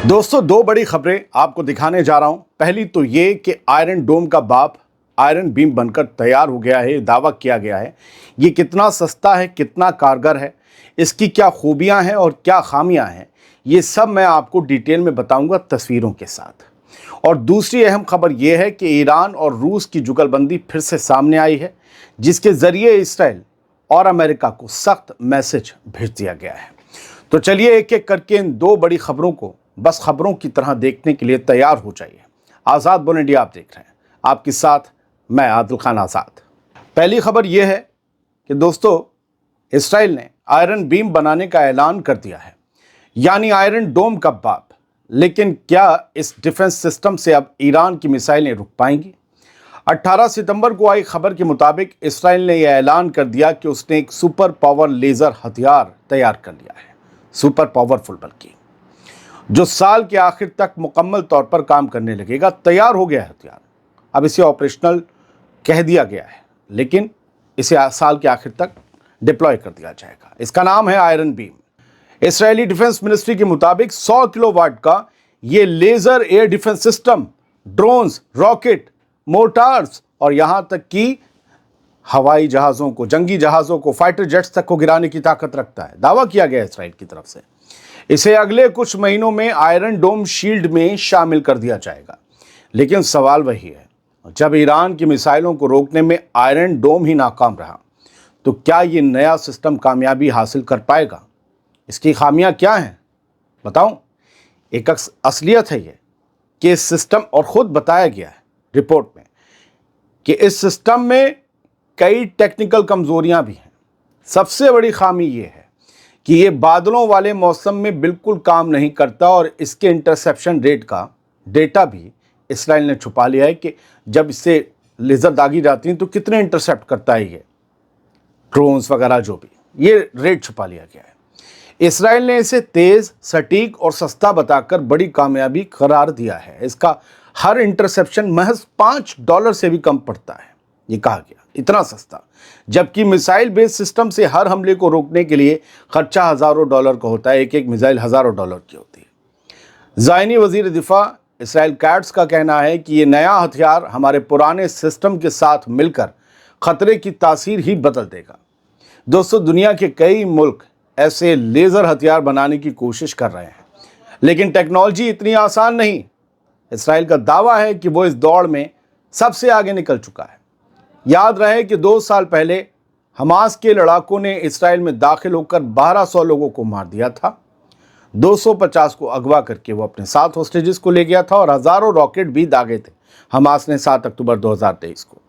दोस्तों दो बड़ी खबरें आपको दिखाने जा रहा हूं। पहली तो ये कि आयरन डोम का बाप आयरन बीम बनकर तैयार हो गया है, दावा किया गया है। ये कितना सस्ता है, कितना कारगर है, इसकी क्या खूबियां हैं और क्या खामियां हैं, ये सब मैं आपको डिटेल में बताऊंगा तस्वीरों के साथ। और दूसरी अहम खबर यह है कि ईरान और रूस की जुगलबंदी फिर से सामने आई है, जिसके ज़रिए इसराइल और अमेरिका को सख्त मैसेज भेज दिया गया है। तो चलिए एक एक करके इन दो बड़ी खबरों को बस खबरों की तरह देखने के लिए तैयार हो जाइए। आज़ाद बोल इंडिया आप देख रहे हैं, आपके साथ मैं आदिल खान आज़ाद। पहली खबर यह है कि दोस्तों इसराइल ने आयरन बीम बनाने का ऐलान कर दिया है, यानी आयरन डोम का बाप। लेकिन क्या इस डिफेंस सिस्टम से अब ईरान की मिसाइलें रुक पाएंगी? 18 सितंबर को आई खबर के मुताबिक इसराइल ने यह ऐलान कर दिया कि उसने एक सुपर पावर लेज़र हथियार तैयार कर लिया है, सुपर पावरफुल बल्कि, जो साल के आखिर तक मुकम्मल तौर पर काम करने लगेगा। तैयार हो गया है हथियार, अब इसे ऑपरेशनल कह दिया गया है, लेकिन इसे साल के आखिर तक डिप्लॉय कर दिया जाएगा। इसका नाम है iron beam. Israeli defence ministry के मुताबिक 100 किलोवाट का ये laser air defence system drones, rocket, मोर्टार्स और यहाँ तक कि हवाई जहाज़ों को, जंगी जहाज़ों को, फाइटर जेट्स तक को गिराने की ताकत रखता है। दावा किया गया है इसराइल की तरफ से। इसे अगले कुछ महीनों में आयरन डोम शील्ड में शामिल कर दिया जाएगा। लेकिन सवाल वही है, जब ईरान की मिसाइलों को रोकने में आयरन डोम ही नाकाम रहा, तो क्या ये नया सिस्टम कामयाबी हासिल कर पाएगा? इसकी खामियां क्या हैं बताऊं? एक असलियत है ये कि इस सिस्टम, और ख़ुद बताया गया है रिपोर्ट में कि इस सिस्टम में कई टेक्निकल कमज़ोरियां भी हैं। सबसे बड़ी खामी ये है कि ये बादलों वाले मौसम में बिल्कुल काम नहीं करता, और इसके इंटरसेप्शन रेट का डेटा भी इसराइल ने छुपा लिया है कि जब इससे लेज़र दागी जाती हैं तो कितने इंटरसेप्ट करता है ये ड्रोन्स वगैरह, जो भी ये रेट छुपा लिया गया है। इसराइल ने इसे तेज़, सटीक और सस्ता बताकर बड़ी कामयाबी करार दिया है। इसका हर इंटरसेप्शन महज $5 से भी कम पड़ता है, ये कहा गया, इतना सस्ता। जबकि मिसाइल बेस्ड सिस्टम से हर हमले को रोकने के लिए खर्चा हज़ारों डॉलर का होता है, एक एक मिसाइल हज़ारों डॉलर की होती है। ज़ायनी वज़ीर दिफा इसराइल कैट्स का कहना है कि ये नया हथियार हमारे पुराने सिस्टम के साथ मिलकर ख़तरे की तासीर ही बदल देगा। दोस्तों दुनिया के कई मुल्क ऐसे लेज़र हथियार बनाने की कोशिश कर रहे हैं, लेकिन टेक्नोलॉजी इतनी आसान नहीं। इसराइल का दावा है कि वो इस दौड़ में सबसे आगे निकल चुका है। याद रहे कि 2 साल पहले हमास के लड़ाकों ने इसराइल में दाखिल होकर 1200 लोगों को मार दिया था। 250 को अगवा करके वो अपने साथ होस्टेजेस को ले गया था, और हज़ारों रॉकेट भी दागे थे हमास ने 7 अक्टूबर 2023 को।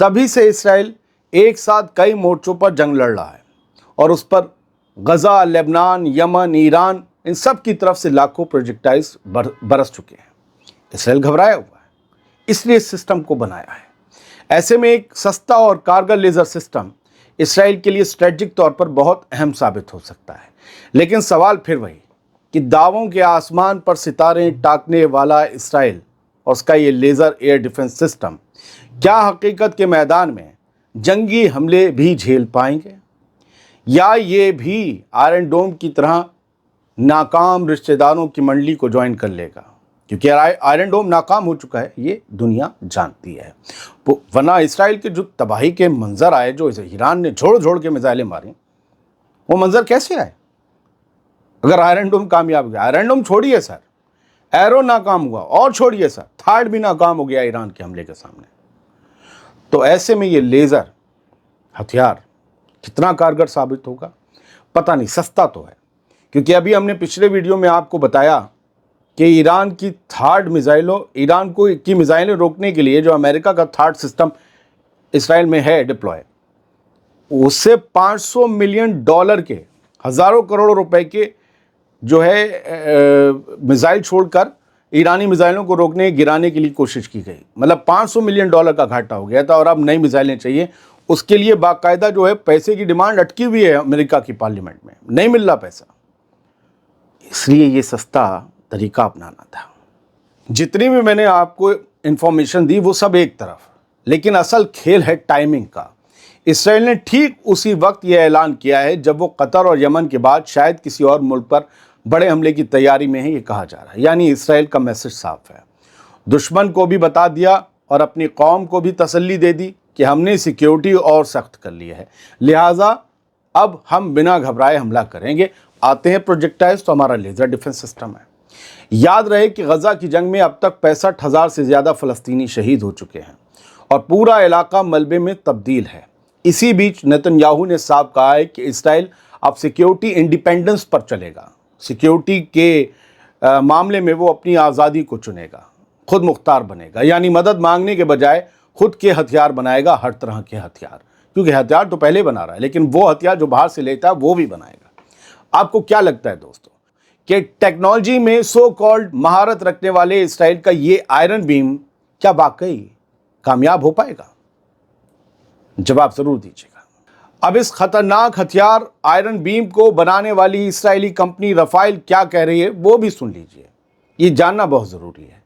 तभी से इसराइल एक साथ कई मोर्चों पर जंग लड़ रहा है, और उस पर गज़ा, लेबनान, यमन, ईरान, इन सब की तरफ से लाखों प्रोजेक्टाइल्स बरस चुके हैं। इसराइल घबराया हुआ है, इसलिए इस सिस्टम को बनाया है। ऐसे में एक सस्ता और कारगर लेज़र सिस्टम इसराइल के लिए स्ट्रेटजिक तौर पर बहुत अहम साबित हो सकता है। लेकिन सवाल फिर वही कि दावों के आसमान पर सितारे टाकने वाला इसराइल और उसका ये लेज़र एयर डिफेंस सिस्टम क्या हकीकत के मैदान में जंगी हमले भी झेल पाएंगे, या ये भी आयरन डोम की तरह नाकाम रिश्तेदारों की मंडली को ज्वाइन कर लेगा? क्योंकि आयरन डोम नाकाम हो चुका है, ये दुनिया जानती है। वरना इसराइल के जो तबाही के मंजर आए, जो ईरान ने झोड़ झोड़ के मिसाइलें मारी, वो मंजर कैसे आए अगर आयरन डोम कामयाब गया? आयरन डोम छोड़िए सर, एरो नाकाम हुआ, और छोड़िए सर, थार्ड भी नाकाम हो गया ईरान के हमले के सामने। तो ऐसे में ये लेज़र हथियार कितना कारगर साबित होगा पता नहीं। सस्ता तो है, क्योंकि अभी हमने पिछले वीडियो में आपको बताया कि ईरान की थार्ड मिसाइलों, ईरान को की मिसाइलें रोकने के लिए जो अमेरिका का थार्ड सिस्टम इसराइल में है डिप्लॉय, उससे $500 मिलियन के, हज़ारों करोड़ रुपए के जो है मिसाइल छोड़कर ईरानी मिसाइलों को रोकने, गिराने के लिए कोशिश की गई। मतलब $500 मिलियन का घाटा हो गया था, और अब नई मिसाइलें चाहिए। उसके लिए बाकायदा जो है पैसे की डिमांड अटकी हुई है अमेरिका की पार्लियामेंट में, नहीं मिल रहा पैसा, इसलिए ये सस्ता तरीका अपनाना था। जितनी भी मैंने आपको इन्फॉर्मेशन दी वो सब एक तरफ, लेकिन असल खेल है टाइमिंग का। इसराइल ने ठीक उसी वक्त यह ऐलान किया है जब वो कतर और यमन के बाद शायद किसी और मुल्क पर बड़े हमले की तैयारी में है, ये कहा जा रहा है। यानी इसराइल का मैसेज साफ है, दुश्मन को भी बता दिया और अपनी कौम को भी तसल्ली दे दी कि हमने सिक्योरिटी और सख्त कर लिया है, लिहाजा अब हम बिना घबराए हमला करेंगे। आते हैं प्रोजेक्टाइल्स, तो हमारा लेज़र डिफेंस सिस्टम है। याद रहे कि गज़ा की जंग में अब तक 65,000 से ज़्यादा फ़लस्तीनी शहीद हो चुके हैं और पूरा इलाका मलबे में तब्दील है। इसी बीच नेतन्याहू ने साफ कहा है कि इसराइल अब सिक्योरिटी इंडिपेंडेंस पर चलेगा। सिक्योरिटी के मामले में वो अपनी आज़ादी को चुनेगा, खुद मुख्तार बनेगा, यानी मदद मांगने के बजाय खुद के हथियार बनाएगा, हर तरह के हथियार, क्योंकि हथियार तो पहले बना रहा है, लेकिन वो हथियार जो बाहर से लेता है वो भी बनाएगा। आपको क्या लगता है दोस्तों कि टेक्नोलॉजी में सो कॉल्ड महारत रखने वाले इसराइल का ये आयरन बीम क्या वाकई कामयाब हो पाएगा? जवाब जरूर दीजिएगा। अब इस खतरनाक हथियार आयरन बीम को बनाने वाली इसराइली कंपनी राफेल क्या कह रही है वो भी सुन लीजिए, ये जानना बहुत जरूरी है।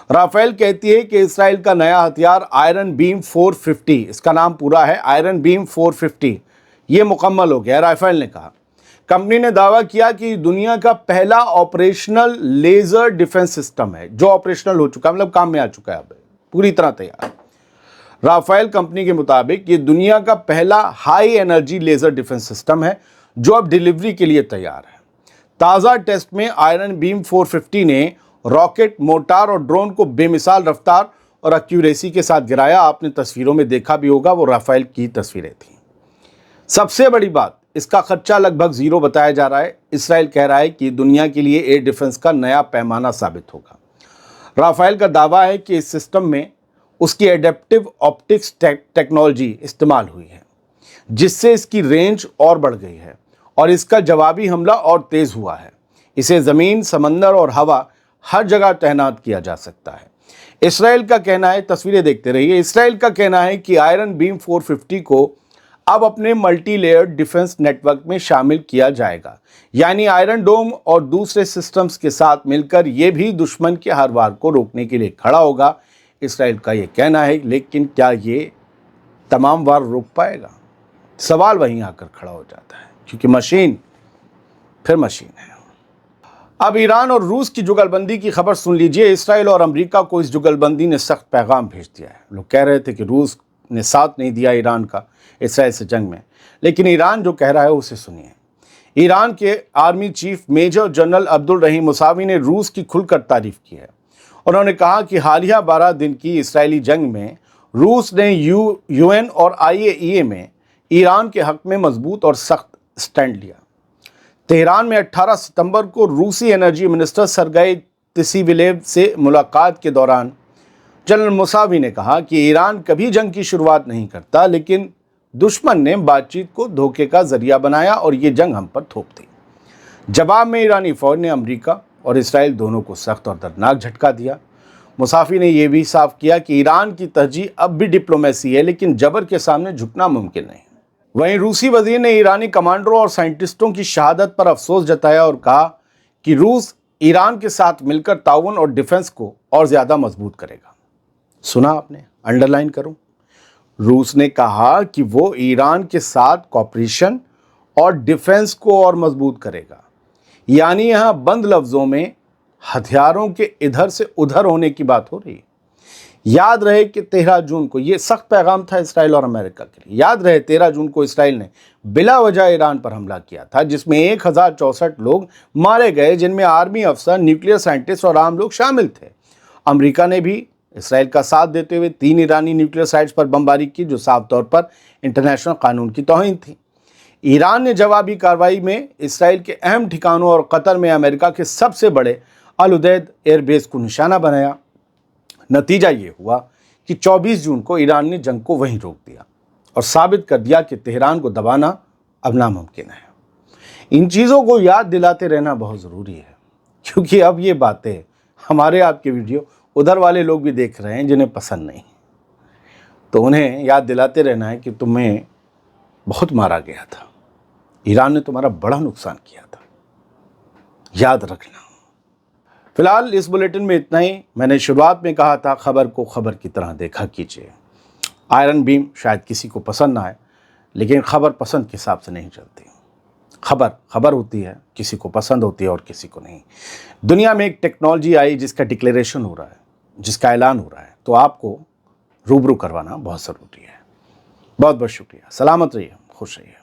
राफेल कहती है कि इसराइल का नया हथियार आयरन बीम 450, इसका नाम पूरा है आयरन बीम 450, ये मुकम्मल हो गया। राफेल ने कहा, कंपनी ने दावा किया कि दुनिया का पहला ऑपरेशनल लेजर डिफेंस सिस्टम है जो ऑपरेशनल हो चुका है, मतलब काम में आ चुका है, अब पूरी तरह तैयार। राफेल कंपनी के मुताबिक ये दुनिया का पहला high energy laser defence system है जो अब डिलीवरी के लिए तैयार है। ताज़ा टेस्ट में आयरन बीम 450 ने रॉकेट, मोर्टार और ड्रोन को बेमिसाल रफ्तार और एक्यूरेसी के साथ गिराया। आपने तस्वीरों में देखा भी होगा, वो राफेल की तस्वीरें थी। सबसे बड़ी बात, इसका खर्चा लगभग ज़ीरो बताया जा रहा है। इसराइल कह रहा है कि दुनिया के लिए एयर डिफेंस का नया पैमाना साबित होगा। राफेल का दावा है कि इस सिस्टम में उसकी एडेप्टिव ऑप्टिक्स टेक्नोलॉजी इस्तेमाल हुई है, जिससे इसकी रेंज और बढ़ गई है और इसका जवाबी हमला और तेज़ हुआ है। इसे ज़मीन, समंदर और हवा हर जगह तैनात किया जा सकता है। इसराइल का कहना है, तस्वीरें देखते रहिए, इसराइल का कहना है कि आयरन बीम 450 को अब अपने मल्टी लेयर्ड डिफेंस नेटवर्क में शामिल किया जाएगा, यानी आयरन डोम और दूसरे सिस्टम्स के साथ मिलकर ये भी दुश्मन के हर वार को रोकने के लिए खड़ा होगा। इसराइल का ये कहना है, लेकिन क्या ये तमाम वार रोक पाएगा? सवाल वहीं आकर खड़ा हो जाता है, क्योंकि मशीन फिर मशीन है। अब ईरान और रूस की जुगलबंदी की खबर सुन लीजिए। इसराइल और अमेरिका को इस जुगलबंदी ने सख्त पैगाम भेज दिया है। लोग कह रहे थे कि रूस ने साथ नहीं दिया ईरान का इसराइल से जंग में, लेकिन ईरान जो कह रहा है उसे सुनिए। ईरान के army chief major general Abdul Rahim Mousavi ने रूस की खुलकर तारीफ की है। उन्होंने कहा कि हालिया 12 दिन की इसराइली जंग में रूस ने यूएन और IAEA में ईरान के हक में मजबूत और सख्त स्टैंड लिया। तेहरान में 18 सितंबर को रूसी एनर्जी मिनिस्टर सरगेई तिसीविलेव से मुलाकात के दौरान जनरल मुसावी ने कहा कि ईरान कभी जंग की शुरुआत नहीं करता, लेकिन दुश्मन ने बातचीत को धोखे का जरिया बनाया और ये जंग हम पर थोप दी। जवाब में ईरानी फौज ने अमेरिका और इसराइल दोनों को सख्त और दर्दनाक झटका दिया। मुसावी ने यह भी साफ किया कि ईरान की तरजीह अब भी डिप्लोमेसी है, लेकिन जबर के सामने झुकना मुमकिन नहीं। वहीं रूसी वजीर ने ईरानी कमांडरों और साइंटिस्टों की शहादत पर अफसोस जताया और कहा कि रूस ईरान के साथ मिलकर ताउन और डिफेंस को और ज़्यादा मजबूत करेगा। सुना आपने, अंडरलाइन करूं, रूस ने कहा कि वो ईरान के साथ कॉपरेशन और डिफेंस को और मजबूत करेगा, यानी यहाँ बंद लफ्ज़ों में हथियारों के इधर से उधर होने की बात हो रही है। याद रहे कि 13 जून को ये सख्त पैगाम था इसराइल और अमेरिका के लिए। याद रहे 13 जून को इसराइल ने बिला वजह ईरान पर हमला किया था, जिसमें 1064 लोग मारे गए, जिनमें आर्मी अफसर, न्यूक्लियर साइंटिस्ट और आम लोग शामिल थे। अमेरिका ने भी इसराइल का साथ देते हुए 3 ईरानी न्यूक्लियर साइट्स पर बमबारी की, जो साफ तौर पर इंटरनेशनल कानून की तौहीन थी। ईरान ने जवाबी कार्रवाई में इसराइल के अहम ठिकानों और कतर में अमेरिका के सबसे बड़े अल उदैद एयरबेस को निशाना बनाया। नतीजा ये हुआ कि 24 जून को ईरान ने जंग को वहीं रोक दिया और साबित कर दिया कि तेहरान को दबाना अब नामुमकिन है। इन चीज़ों को याद दिलाते रहना बहुत ज़रूरी है, क्योंकि अब ये बातें हमारे आपके वीडियो उधर वाले लोग भी देख रहे हैं जिन्हें पसंद नहीं, तो उन्हें याद दिलाते रहना है कि तुम्हें बहुत मारा गया था, ईरान ने तुम्हारा बड़ा नुकसान किया था, याद रखना। फिलहाल इस बुलेटिन में इतना ही। मैंने शुरुआत में कहा था, खबर को खबर की तरह देखा कीजिए। आयरन बीम शायद किसी को पसंद ना आए, लेकिन खबर पसंद के हिसाब से नहीं चलती। खबर होती है, किसी को पसंद होती है और किसी को नहीं। दुनिया में एक टेक्नोलॉजी आई जिसका डिक्लेरेशन हो रहा है, जिसका ऐलान हो रहा है, तो आपको रूबरू करवाना बहुत ज़रूरी है। बहुत बहुत शुक्रिया। सलामत रहिए, खुश रहिए।